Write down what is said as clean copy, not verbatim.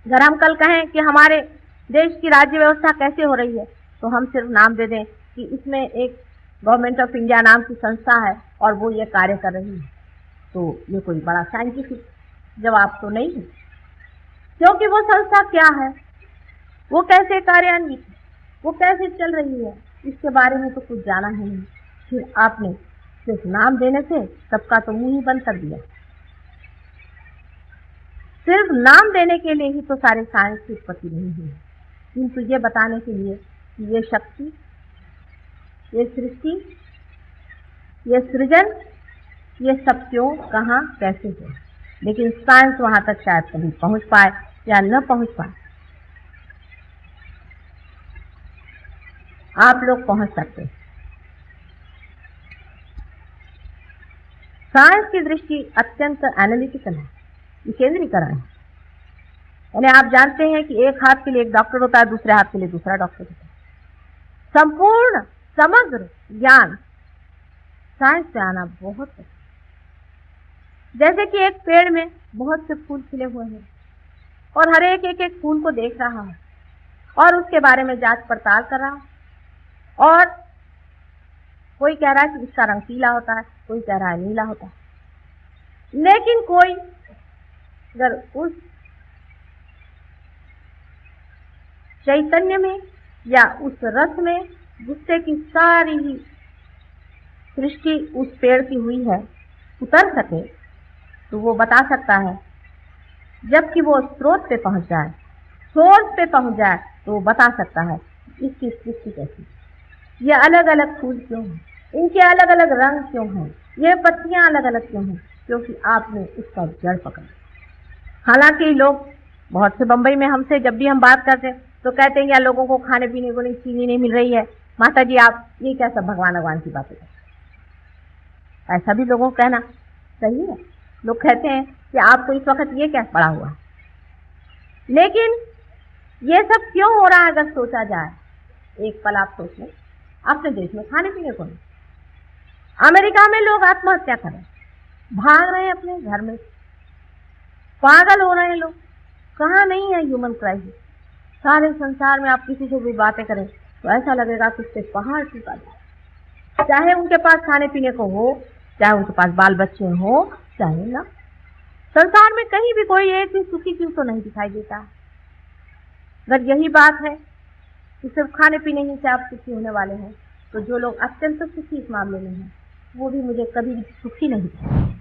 अगर हम कल कहें कि हमारे देश की राज्य व्यवस्था कैसे हो रही है, तो हम सिर्फ नाम दे दें कि इसमें एक गवर्नमेंट ऑफ इंडिया नाम की संस्था है और वो ये कार्य कर रही है, तो ये कोई बड़ा साइंटिफिक जवाब तो नहीं है, क्योंकि वो संस्था क्या है, वो कैसे कार्यान्वित, वो कैसे चल रही है, इसके बारे में तो कुछ जाना ही नहीं। फिर आपने सिर्फ नाम देने से सबका तो मुंह ही बंद कर दिया। सिर्फ नाम देने के लिए ही तो सारे साइंस की उत्पत्ति नहीं हुई, किंतु ये बताने के लिए कि ये शक्ति, ये सृष्टि, ये सृजन, ये सब क्यों, कहाँ, कैसे है। लेकिन साइंस वहां तक शायद कभी पहुंच पाए या न पहुंच पाए। आप लोग पहुंच सकते। साइंस की दृष्टि अत्यंत एनालिटिकल है, विकेंद्रीकरण है। यानी आप जानते हैं कि एक हाथ के लिए एक डॉक्टर होता है, दूसरे हाथ के लिए दूसरा डॉक्टर होता है। संपूर्ण समग्र ज्ञान साइंस से आना बहुत है। जैसे कि एक पेड़ में बहुत से फूल खिले हुए हैं और हर एक एक फूल को देख रहा है और उसके बारे में जांच पड़ताल कर रहा है, और कोई कह रहा है कि इसका रंग पीला होता है, कोई कह रहा है नीला होता है। लेकिन कोई अगर उस चैतन्य में या उस रस में जिससे कि सारी ही सृष्टि उस पेड़ की हुई है उतर सके, तो वो बता सकता है। जबकि वो स्रोत पे पहुंच जाए, सोर्स पे पहुंच जाए, तो वो बता सकता है इसकी सृष्टि कैसी, ये अलग अलग फूल क्यों हैं, इनके अलग अलग रंग क्यों हैं, ये पत्तियां अलग अलग क्यों हैं, क्योंकि आपने उसका जड़ पकड़ा। हालांकि लोग बहुत से बंबई में हमसे जब भी हम बात करते हैं तो कहते हैं यार लोगों को खाने पीने को नहीं, चीनी नहीं मिल रही है, माता जी आप ये क्या सब भगवान भगवान की बातें करते। ऐसा भी लोगों को कहना सही है। लोग कहते हैं कि आपको इस वक्त ये क्या पड़ा हुआ है। लेकिन ये सब क्यों हो रहा है अगर सोचा जाए, एक पल आप सोच लें, अपने देश में खाने पीने को नहीं, अमेरिका में लोग आत्महत्या कर रहे हैं, भाग रहे हैं अपने घर में, पागल हो रहे हैं लोग। कहाँ नहीं है ह्यूमन क्राइसिस। सारे संसार में आप किसी से भी बातें करें तो ऐसा लगेगा कि उससे पहाड़ टूटा जाए, चाहे उनके पास खाने पीने को हो, चाहे उनके पास बाल बच्चे हो, चाहे ना। संसार में कहीं भी कोई एक भी सुखी क्यों तो नहीं दिखाई देता। अगर यही बात है कि सिर्फ खाने पीने ही से आप सुखी होने वाले हैं, तो जो लोग अत्यंत सुखी इस मामले में हैं, वो भी मुझे कभी सुखी नहीं थे।